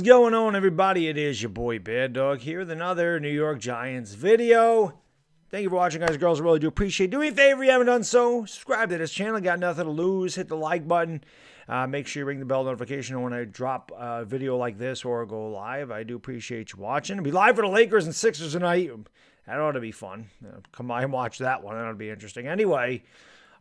going on, everybody? It is your boy Baddog here with another New York Giants video. Thank you for watching, guys and girls. I really do appreciate it. Do me a favor if you haven't done so. Subscribe to this channel. Got nothing to lose. Hit the like button. Make sure you ring the bell notification when I drop a video like this or go live. I do appreciate you watching. I'll be live for the Lakers and Sixers tonight. That ought to be fun. Come by and watch that one. That ought to be interesting. Anyway,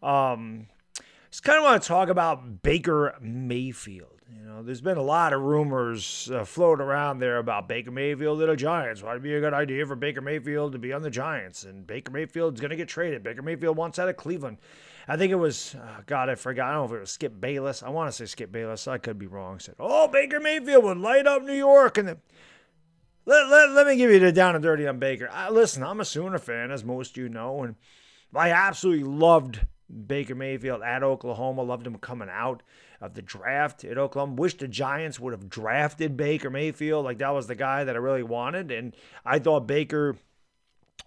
just kind of want to talk about Baker Mayfield. You know, there's been a lot of rumors floating around there about Baker Mayfield to the Giants. Why would be a good idea for Baker Mayfield to be on the Giants? And Baker Mayfield's going to get traded. Baker Mayfield wants out of Cleveland. I think it was, God, I forgot. I don't know if it was Skip Bayless. I want to say Skip Bayless. I could be wrong. Said, oh, Baker Mayfield would light up New York. And let me give you the down and dirty on Baker. Listen, I'm a Sooner fan, as most of you know, and I absolutely loved Baker Mayfield at Oklahoma. Loved him coming out of the draft at Oklahoma. Wish the Giants would have drafted Baker Mayfield. Like, that was the guy that I really wanted. And I thought Baker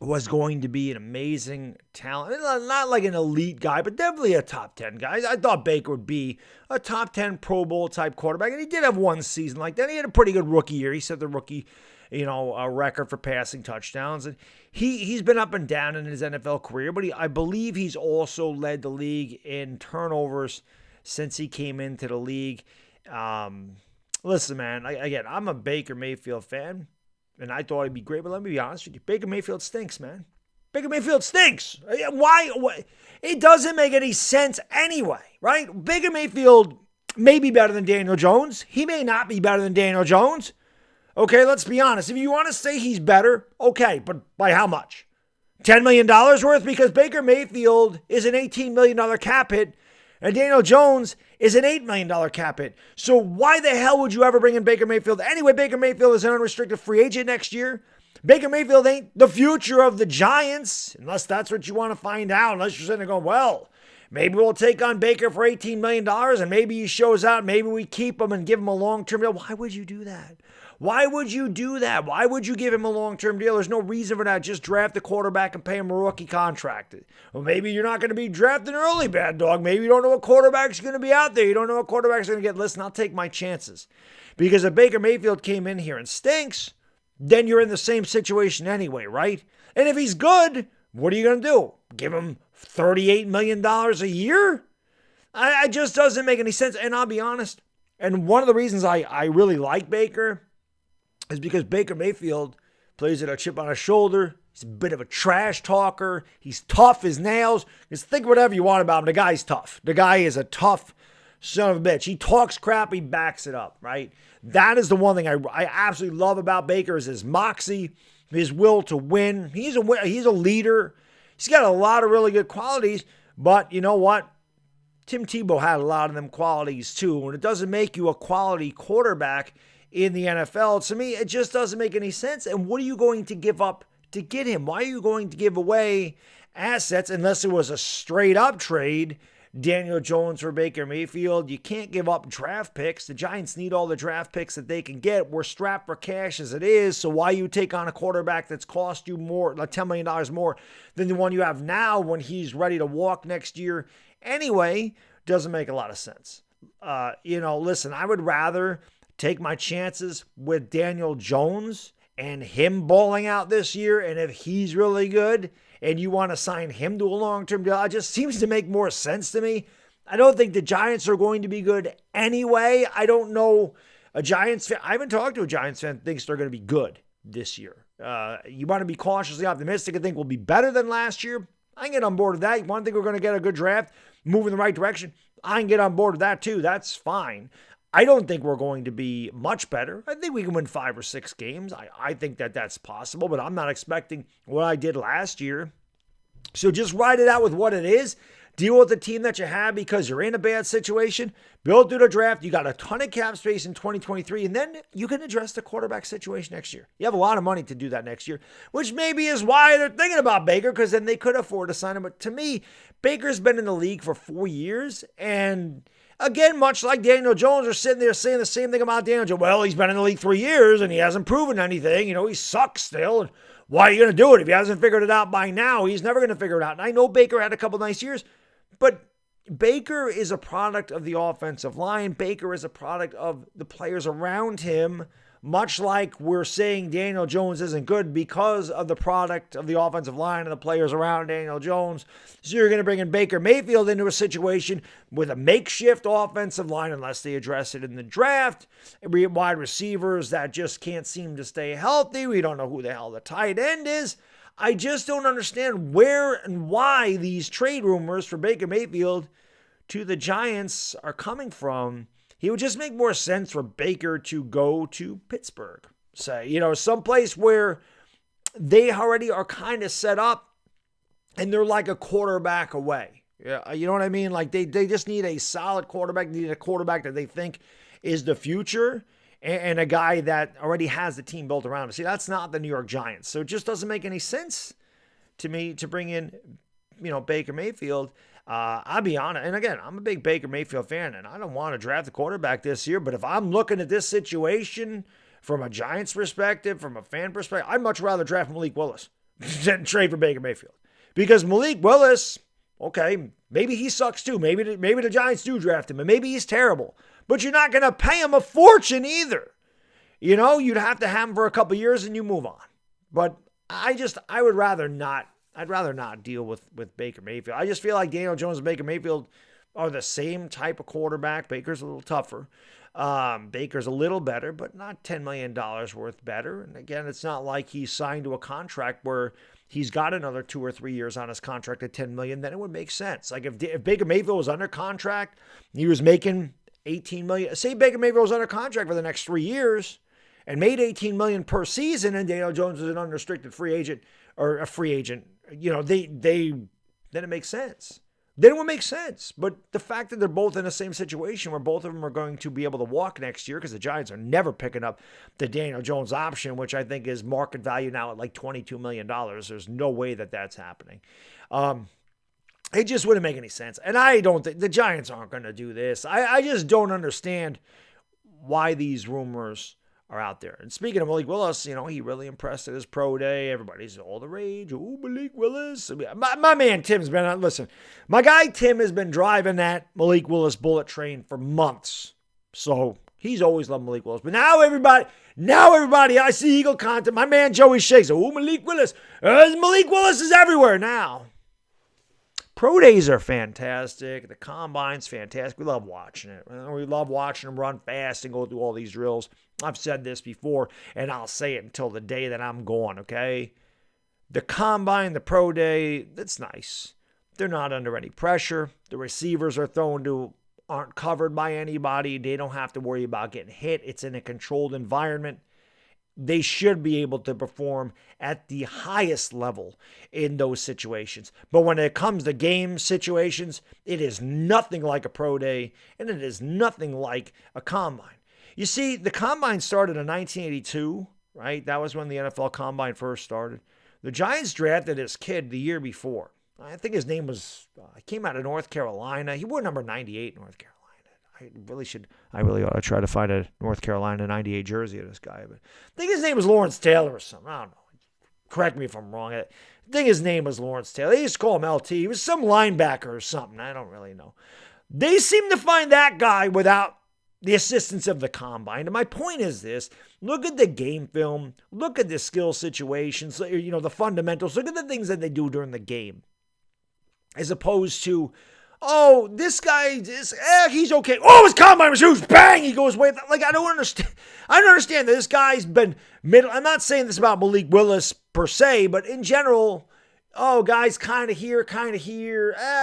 was going to be an amazing talent. Not like an elite guy, but definitely a top 10 guy. I thought Baker would be a top 10 Pro Bowl type quarterback. And he did have one season like that. He had a pretty good rookie year. He set the rookie a record for passing touchdowns. And he's been up and down in his NFL career, but I believe he's also led the league in turnovers since he came into the league. Listen, man, I'm a Baker Mayfield fan, and I thought he'd be great, but let me be honest with you. Baker Mayfield stinks, man. Baker Mayfield stinks. Why? It doesn't make any sense anyway, right? Baker Mayfield may be better than Daniel Jones. He may not be better than Daniel Jones. Okay, let's be honest. If you want to say he's better, okay, but by how much? $10 million worth? Because Baker Mayfield is an $18 million cap hit, and Daniel Jones is an $8 million cap hit. So why the hell would you ever bring in Baker Mayfield? Anyway, Baker Mayfield is an unrestricted free agent next year. Baker Mayfield ain't the future of the Giants, unless that's what you want to find out, unless you're sitting there going, well, maybe we'll take on Baker for $18 million, and maybe he shows out, maybe we keep him and give him a long-term deal. Why would you do that? Why would you do that? Why would you give him a long-term deal? There's no reason for that. Just draft the quarterback and pay him a rookie contract. Well, maybe you're not going to be drafting early, Baddog. Maybe you don't know what quarterback's going to be out there. You don't know what quarterback's going to get. Listen, I'll take my chances. Because if Baker Mayfield came in here and stinks, then you're in the same situation anyway, right? And if he's good, what are you going to do? Give him $38 million a year? It just doesn't make any sense. And I'll be honest, and one of the reasons I really like Baker is because Baker Mayfield plays with a chip on his shoulder. He's a bit of a trash talker. He's tough as nails. Just think whatever you want about him. The guy's tough. The guy is a tough son of a bitch. He talks crap. He backs it up, right? That is the one thing I absolutely love about Baker is his moxie, his will to win. He's a leader. He's got a lot of really good qualities, but you know what? Tim Tebow had a lot of them qualities too, and it doesn't make you a quality quarterback in the NFL. To me, it just doesn't make any sense. And what are you going to give up to get him? Why are you going to give away assets unless it was a straight up trade? Daniel Jones for Baker Mayfield. You can't give up draft picks. The Giants need all the draft picks that they can get. We're strapped for cash as it is. So why you take on a quarterback that's cost you more, like $10 million more than the one you have now when he's ready to walk next year? Anyway, doesn't make a lot of sense. Listen, I would rather take my chances with Daniel Jones and him balling out this year. And if he's really good and you want to sign him to a long-term deal, it just seems to make more sense to me. I don't think the Giants are going to be good anyway. I don't know a Giants fan. I haven't talked to a Giants fan that thinks they're going to be good this year. You want to be cautiously optimistic. I think we'll be better than last year. I can get on board with that. You want to think we're going to get a good draft, move in the right direction? I can get on board with that too. That's fine. I don't think we're going to be much better. I think we can win 5 or 6 games. I think that's possible, but I'm not expecting what I did last year. So just ride it out with what it is. Deal with the team that you have because you're in a bad situation. Build through the draft. You got a ton of cap space in 2023, and then you can address the quarterback situation next year. You have a lot of money to do that next year, which maybe is why they're thinking about Baker, because then they could afford to sign him. But to me, Baker's been in the league for 4 years, and again, much like Daniel Jones, are sitting there saying the same thing about Daniel Jones. Well, he's been in the league 3 years, and he hasn't proven anything. He sucks still. And why are you going to do it? If he hasn't figured it out by now, he's never going to figure it out. And I know Baker had a couple nice years, but Baker is a product of the offensive line. Baker is a product of the players around him, much like we're saying Daniel Jones isn't good because of the product of the offensive line and the players around Daniel Jones. So you're going to bring in Baker Mayfield into a situation with a makeshift offensive line, unless they address it in the draft. Wide receivers that just can't seem to stay healthy. We don't know who the hell the tight end is. I just don't understand where and why these trade rumors for Baker Mayfield to the Giants are coming from. It would just make more sense for Baker to go to Pittsburgh, say, someplace where they already are kind of set up and they're like a quarterback away. Yeah, you know what I mean? Like they just need a solid quarterback. They need a quarterback that they think is the future and a guy that already has the team built around him. See, that's not the New York Giants. So it just doesn't make any sense to me to bring in, Baker Mayfield. I'll be honest, and again, I'm a big Baker Mayfield fan, and I don't want to draft a quarterback this year, but if I'm looking at this situation from a Giants perspective, from a fan perspective, I'd much rather draft Malik Willis than trade for Baker Mayfield. Because Malik Willis, okay, maybe he sucks too. Maybe the Giants do draft him, and maybe he's terrible. But you're not going to pay him a fortune either. You'd have to have him for a couple years and you move on. But I would rather not. I'd rather not deal with Baker Mayfield. I just feel like Daniel Jones and Baker Mayfield are the same type of quarterback. Baker's a little tougher. Baker's a little better, but not $10 million worth better. And again, it's not like he's signed to a contract where he's got another 2 or 3 years on his contract at $10 million, then it would make sense. Like if Baker Mayfield was under contract, he was making $18 million. Say Baker Mayfield was under contract for the next 3 years and made $18 million per season, and Daniel Jones is an unrestricted free agent or a free agent. Then it makes sense. Then it would make sense. But the fact that they're both in the same situation where both of them are going to be able to walk next year, because the Giants are never picking up the Daniel Jones option, which I think is market value now at like $22 million. There's no way that that's happening. It just wouldn't make any sense. And I don't think the Giants aren't going to do this. I just don't understand why these rumors are out there. And speaking of Malik Willis, he really impressed at his pro day. Everybody's all the rage. Oh, Malik Willis. My man Tim's been on. Listen, my guy Tim has been driving that Malik Willis bullet train for months. So he's always loved Malik Willis. But now everybody, I see Eagle content. My man Joey Shakes. Oh, Malik Willis. Malik Willis is everywhere now. Pro days are fantastic. The combine's fantastic. We love watching it. We love watching them run fast and go through all these drills. I've said this before, and I'll say it until the day that I'm gone, okay? The combine, the pro day, that's nice. They're not under any pressure. The receivers aren't covered by anybody. They don't have to worry about getting hit. It's in a controlled environment. They should be able to perform at the highest level in those situations. But when it comes to game situations, it is nothing like a pro day, and it is nothing like a combine. You see, the combine started in 1982, right? That was when the NFL combine first started. The Giants drafted this kid the year before. I think his name was, he came out of North Carolina. He wore number 98 in North Carolina. I really ought to try to find a North Carolina 98 jersey of this guy. But I think his name was Lawrence Taylor or something. I don't know. Correct me if I'm wrong. I think his name was Lawrence Taylor. They used to call him LT. He was some linebacker or something. I don't really know. They seem to find that guy without the assistance of the combine. And my point is this. Look at the game film. Look at the skill situations, the fundamentals. Look at the things that they do during the game. As opposed to, oh, this guy, he's okay. Oh, his combine was huge. Bang, he goes away. Like, I don't understand. I don't understand that this guy's been middle. I'm not saying this about Malik Willis per se, but in general, guys kind of here.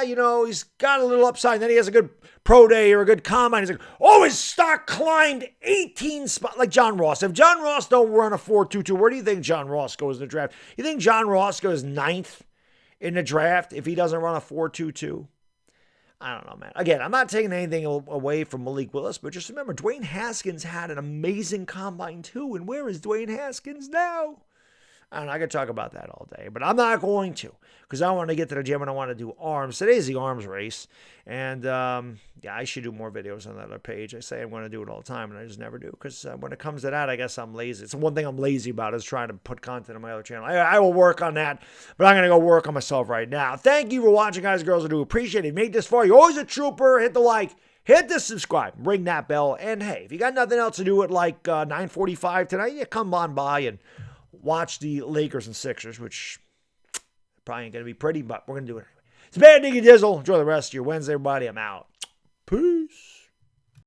He's got a little upside. And then he has a good pro day or a good combine. He's like, his stock climbed 18 spots. Like John Ross. If John Ross don't run a 4.22, where do you think John Ross goes in the draft? You think John Ross goes 9th in the draft if he doesn't run a 4.22? I don't know, man. Again, I'm not taking anything away from Malik Willis, but just remember, Dwayne Haskins had an amazing combine too. And where is Dwayne Haskins now? And I could talk about that all day, but I'm not going to because I want to get to the gym and I want to do arms. Today's the arms race. And yeah, I should do more videos on that other page. I say I'm going to do it all the time and I just never do because when it comes to that, I guess I'm lazy. It's the one thing I'm lazy about is trying to put content on my other channel. I will work on that, but I'm going to go work on myself right now. Thank you for watching, guys and girls. I do appreciate it. If you made this far, you're always a trooper. Hit the like. Hit the subscribe, ring that bell, and hey, if you got nothing else to do at like 9:45 tonight, you come on by and watch the Lakers and Sixers, which probably ain't going to be pretty, but we're going to do it anyway. It's Bad Diggy Dizzle. Enjoy the rest of your Wednesday, everybody. I'm out. Peace.